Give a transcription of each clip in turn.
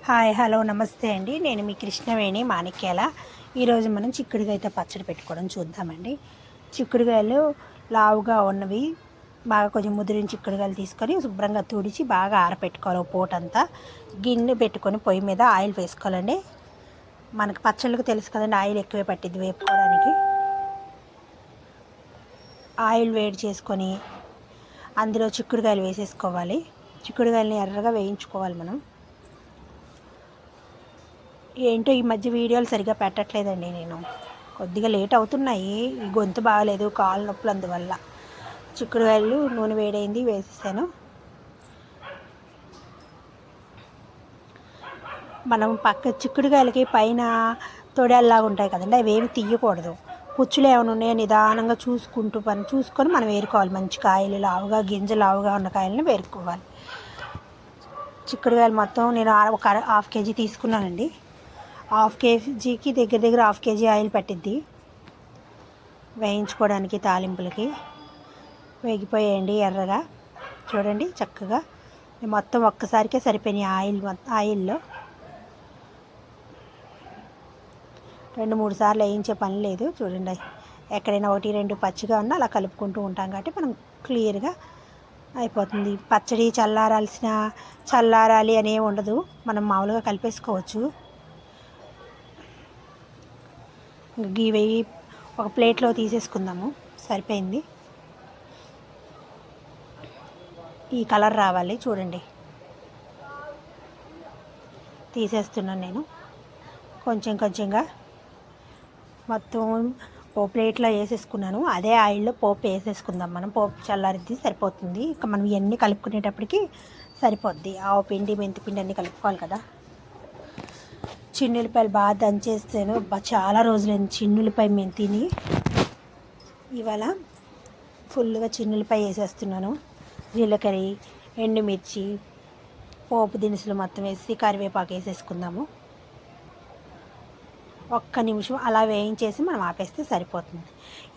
Hi hello నమస్తే అండి. నేను మీ కృష్ణవేణి మాణిక్యాల. ఈరోజు మనం చిక్కుడుకాయతో పచ్చడి పెట్టుకోవడం చూద్దామండి. చిక్కుడుకాయలు లావుగా ఉన్నవి బాగా కొంచెం ముదిరిన చిక్కుడుకాయలు తీసుకొని శుభ్రంగా తుడిచి బాగా ఆరపెట్టుకోవాలి. పూటంతా గిన్నె పెట్టుకొని పొయ్యి మీద ఆయిల్ వేసుకోవాలండి. మనకు పచ్చళ్ళకు తెలుసు కదండి, ఆయిల్ ఎక్కువే పట్టిద్ది వేపుకోవడానికి. ఆయిల్ వేడి చేసుకొని అందులో చిక్కుడుకాయలు వేసేసుకోవాలి. చిక్కుడుకాయలని ఎర్రగా వేయించుకోవాలి మనం. ఏంటో ఈ మధ్య వీడియోలు సరిగ్గా పెట్టట్లేదండి. నేను కొద్దిగా లేట్ అవుతున్నాయి. ఈ గొంతు బాగాలేదు, కాలు నొప్పులు, అందువల్ల. చిక్కుడుకాయలు నూనె వేడైంది, వేసేసాను. మనం పక్క చిక్కుడుకాయలకి పైన తొడల్లాగా ఉంటాయి కదండి, అవి ఏమి తీయకూడదు. పుచ్చులు ఏమైనా ఉన్నాయో నిదానంగా చూసుకొని మనం వేరుకోవాలి. మంచి కాయలు లావుగా, గింజ లావుగా ఉన్న కాయలను వేరుకోవాలి. చిక్కుడుకాయలు మొత్తం నేను ఒక హాఫ్ కేజీ తీసుకున్నానండి. హాఫ్ కేజీకి దగ్గర హాఫ్ కేజీ ఆయిల్ పట్టిద్ది వేయించుకోవడానికి. తాలింపులకి వేగిపోయాయండి ఎర్రగా, చూడండి చక్కగా. మొత్తం ఒక్కసారికే సరిపోయినాయి ఆయిల్లో. 2-3 సార్లు వేయించే పని లేదు. చూడండి, ఎక్కడైనా 1-2 పచ్చిగా ఉన్నా అలా కలుపుకుంటూ ఉంటాం కాబట్టి మనం క్లియర్గా అయిపోతుంది. పచ్చడి చల్లారాలి అనేవి ఉండదు, మనం మామూలుగా కలిపేసుకోవచ్చు. ఇవి ఒక ప్లేట్లో తీసేసుకుందాము. సరిపోయింది. ఈ కలర్ రావాలి చూడండి. తీసేస్తున్నాను నేను కొంచెంగా. మొత్తం ఓ ప్లేట్లో వేసేసుకున్నాను. అదే ఆయిల్లో పోపు వేసేసుకుందాం మనం. పోపు చల్లారిద్ది, సరిపోతుంది. ఇక మనం ఇవన్నీ కలుపుకునేటప్పటికి సరిపోద్ది. ఆవు పిండి, మెంతి పిండి అన్నీ కలుపుకోవాలి కదా. చిన్నులపాయలు బాగా దంచేస్తాను. చాలా రోజులైంది చిన్నులపాయ మేము తిని. ఇవాళ ఫుల్గా చిన్నులపాయ వేసేస్తున్నాను. జీలకర్ర, ఎండుమిర్చి, పోపు దినుసులు మొత్తం వేసి కరివేపాకు వేసేసుకుందాము. ఒక్క నిమిషం అలా వేయించేసి మనం ఆపేస్తే సరిపోతుంది.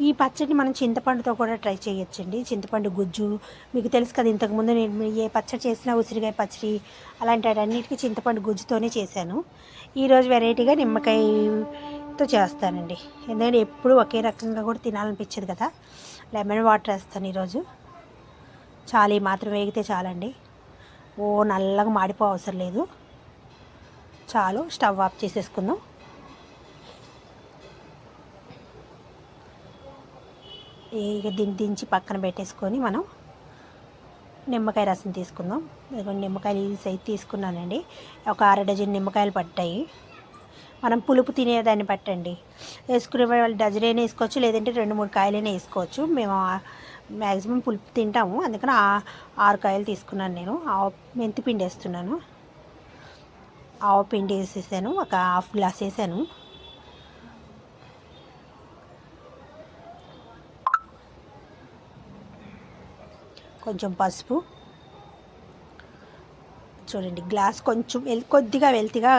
ఈ పచ్చడిని మనం చింతపండుతో కూడా ట్రై చేయొచ్చండి. చింతపండు గుజ్జు మీకు తెలుసు కదా. ఇంతకుముందు నేను ఏ పచ్చడి చేసినా, ఉసిరికాయ పచ్చడి అలాంటి వాటన్నిటికీ చింతపండు గుజ్జుతోనే చేశాను. ఈరోజు వెరైటీగా నిమ్మకాయతో చేస్తానండి. ఎందుకంటే ఎప్పుడు ఒకే రకంగా కూడా తినాలనిపించదు కదా. లెమన్ వాటర్ వేస్తాను ఈరోజు. చాలా ఈ మాత్రం వేగితే చాలండి. నల్లగా మాడిపో అవసరం లేదు. చాలు. స్టవ్ ఆఫ్ చేసేసుకుందాం. ఇక దించి పక్కన పెట్టేసుకొని మనం నిమ్మకాయ రసం తీసుకుందాం. నిమ్మకాయలు ఈ సైజు తీసుకున్నానండి. ఒక 1/2 డజన్ నిమ్మకాయలు పట్టాయి. మనం పులుపు తినేదాన్ని పట్టండి. వేసుకునే వాళ్ళు డజన్ వేసుకోవచ్చు, లేదంటే 2-3 కాయలైనా వేసుకోవచ్చు. మేము మ్యాక్సిమం పులుపు తింటాము, అందుకని 6 కాయలు తీసుకున్నాను నేను. మెంతి పిండి వేస్తున్నాను. ఆవు పిండి వేసేసాను, ఒక హాఫ్ గ్లాస్ వేసాను. కొంచెం పసుపు చూడండి. గ్లాస్ కొంచెం కొద్దిగా వెల్తిగా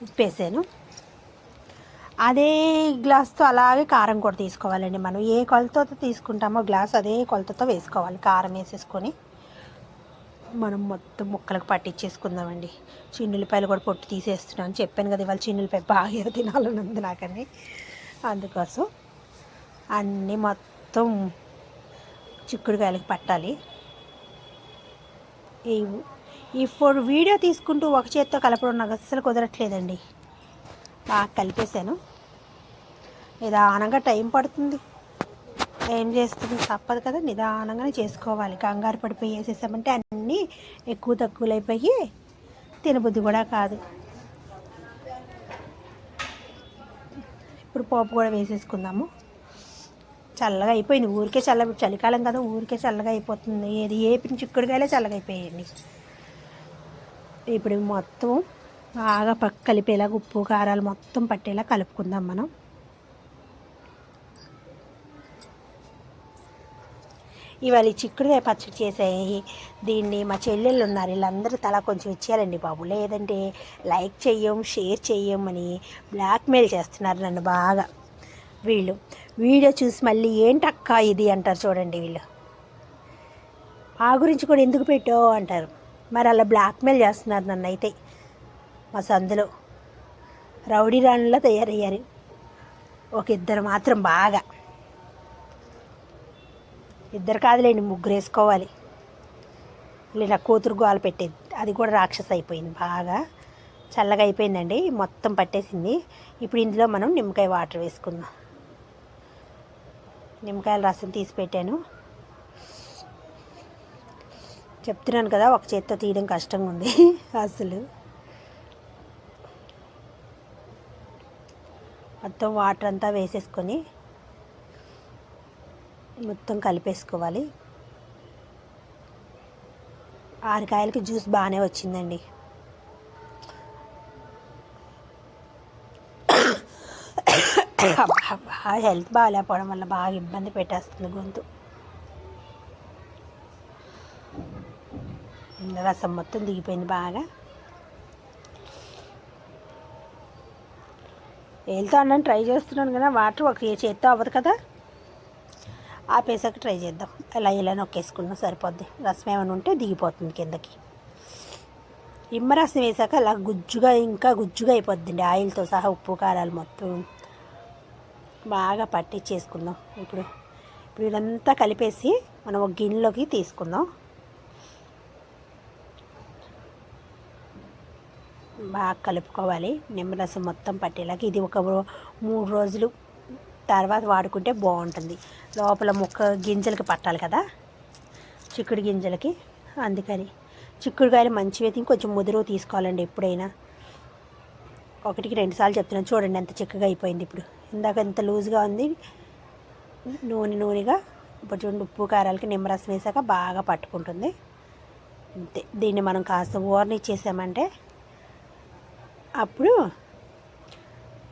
ఉప్పు వేసాను. అదే గ్లాస్తో అలాగే కారం కూడా తీసుకోవాలండి. మనం ఏ కొలతతో తీసుకుంటామో గ్లాస్ అదే కొలతతో వేసుకోవాలి. కారం వేసేసుకొని మనం మొత్తం ముక్కలకు పట్టించేసుకుందామండి. చిన్నులపాయలు కూడా పొట్టు తీసేస్తున్నాను. చెప్పాను కదా ఇవాళ చిన్నులపాయ బాగా తినాలని ఉంది నాకని. అందుకోసం అన్నీ మొత్తం చిక్కుడుకాయలకి పట్టాలి. ఇప్పుడు వీడియో తీసుకుంటూ ఒక చేత్తో కలపడం నాకు అస్సలు కుదరట్లేదండి. బాగా కలిపేశాను. నిదానంగా టైం పడుతుంది. ఏం చేస్తుంది, తప్పదు కదా. నిదానంగానే చేసుకోవాలి. కంగారు పడిపోయి వేసేసామంటే అన్నీ ఎక్కువ తక్కువలు అయిపోయి తినబుద్ధి కూడా కాదు. ఇప్పుడు పోపు కూడా వేసేసుకుందాము. చల్లగా అయిపోయింది. ఊరికే చలికాలం కదా, ఊరికే చల్లగా అయిపోతుంది. ఏపిన చిక్కుడుకాయలే చల్లగా అయిపోయాయండి. ఇప్పుడు మొత్తం బాగా కలిపేలాగా ఉప్పు కారాలు మొత్తం పట్టేలా కలుపుకుందాం మనం. ఇవాళ ఈ చిక్కుడుకాయ పచ్చడి చేసాయి. దీన్ని మా చెల్లెళ్ళు ఉన్నారు, వీళ్ళందరూ తలా కొంచెం ఇచ్చేయాలండి బాబు, లేదంటే లైక్ చెయ్యం, షేర్ చెయ్యమని బ్లాక్మెయిల్ చేస్తున్నారు నన్ను బాగా. వీళ్ళు వీడియో చూసి మళ్ళీ ఏంటక్క ఇది అంటారు చూడండి. వీళ్ళు ఆ గురించి కూడా ఎందుకు పెట్టావు అంటారు. మరి అలా బ్లాక్మెయిల్ చేస్తున్నారు నన్ను అయితే. మా సందులో రౌడీ రాణిలా తయారయ్యారు. ఒక ఇద్దరు మాత్రం బాగా, ఇద్దరు కాదులేండి, ముగ్గురు వేసుకోవాలి. ఇలా కూతురు గోల పెట్టేది, అది కూడా రాక్షస అయిపోయింది. బాగా చల్లగా అయిపోయిందండి, మొత్తం పట్టేసింది. ఇప్పుడు ఇందులో మనం నిమ్మకాయ వాటర్ వేసుకుందాం. నిమ్మకాయల రసం తీసి పెట్టాను. చెప్తున్నాను కదా, ఒక చేత్తో తీయడం కష్టంగా ఉంది అసలు. మొత్తం వాటర్ అంతా వేసేసుకొని మొత్తం కలిపేసుకోవాలి. 6 కాయలకి జ్యూస్ బాగానే వచ్చిందండి. హెల్త్ బాగాలేకపోవడం వల్ల బాగా ఇబ్బంది పెట్టేస్తుంది గొంతు. రసం మొత్తం దిగిపోయింది బాగా. ఏళ్ళతో అన్నాను ట్రై చేస్తున్నాను కదా, వాటర్ ఒక చేత్తో అవ్వదు కదా, ఆపేసాక ట్రై చేద్దాం. ఇలా నొక్కేసుకున్నాం సరిపోద్ది. రసం ఏమైనా ఉంటే దిగిపోతుంది కిందకి. నిమ్మరసం వేసాక అలా గుజ్జుగా, ఇంకా గుజ్జుగా అయిపోద్దండి. ఆయిల్తో సహా ఉప్పు కారాలు మొత్తం బాగా పట్టించేసుకుందాం. ఇప్పుడు ఇదంతా కలిపేసి మనం ఒక గిన్నెలోకి తీసుకుందాం. బాగా కలుపుకోవాలి నిమ్మరసం మొత్తం పట్టేలాగా. ఇది ఒక 3 రోజులు తర్వాత వాడుకుంటే బాగుంటుంది. లోపల ముక్క గింజలకి పట్టాలి కదా, చిక్కుడు గింజలకి. అందుకని చిక్కుడుకాయలు మంచివి అయితే ఇంకొంచెం ముదురు తీసుకోవాలండి ఎప్పుడైనా. 1కి 2 సార్లు చెప్తున్నాను. చూడండి ఎంత చిక్కగా అయిపోయింది. ఇప్పుడు ఇందాక ఎంత లూజ్గా ఉంది, నూనెగా. ఇప్పుడు చూడండి, ఉప్పు కారాలకి నిమ్మరసం వేసాక బాగా పట్టుకుంటుంది. అంతే. దీన్ని మనం కాస్త ఊరనిచ్చేసామంటే అప్పుడు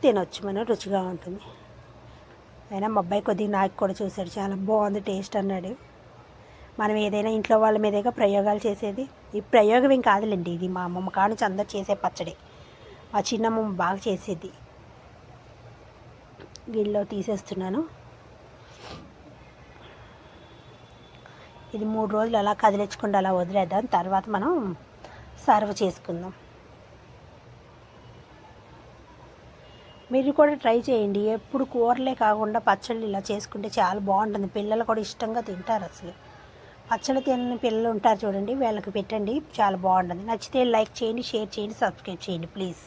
తినొచ్చు మనం, రుచిగా ఉంటుంది. అయినా మా అబ్బాయి కొద్దిగా నాకు కూడా చూశాడు, చాలా బాగుంది టేస్ట్ అన్నాడు. మనం ఏదైనా ఇంట్లో వాళ్ళ మీదేగా ప్రయోగాలు చేసేది. ఈ ప్రయోగం ఏం కాదులేండి, ఇది మా అమ్మమ్మ కాడ నుంచి అందరు చేసే పచ్చడి. మా చిన్నమ్మమ్మ బాగా చేసేది. గిన్నెలో తీసేస్తున్నాను. ఇది 3 రోజులు అలా కదిలించకుండా అలా వదిలేద్దాం. తర్వాత మనం సర్వ్ చేసుకుందాం. మీరు కూడా ట్రై చేయండి. ఎప్పుడు కూరలే కాకుండా పచ్చళ్ళు ఇలా చేసుకుంటే చాలా బాగుంటుంది. పిల్లలు కూడా ఇష్టంగా తింటారు. అసలు పచ్చళ్ళు తినని పిల్లలు ఉంటారు చూడండి, వీళ్ళకి పెట్టండి, చాలా బాగుంటుంది. నచ్చితే లైక్ చేయండి, షేర్ చేయండి, సబ్స్క్రైబ్ చేయండి ప్లీజ్.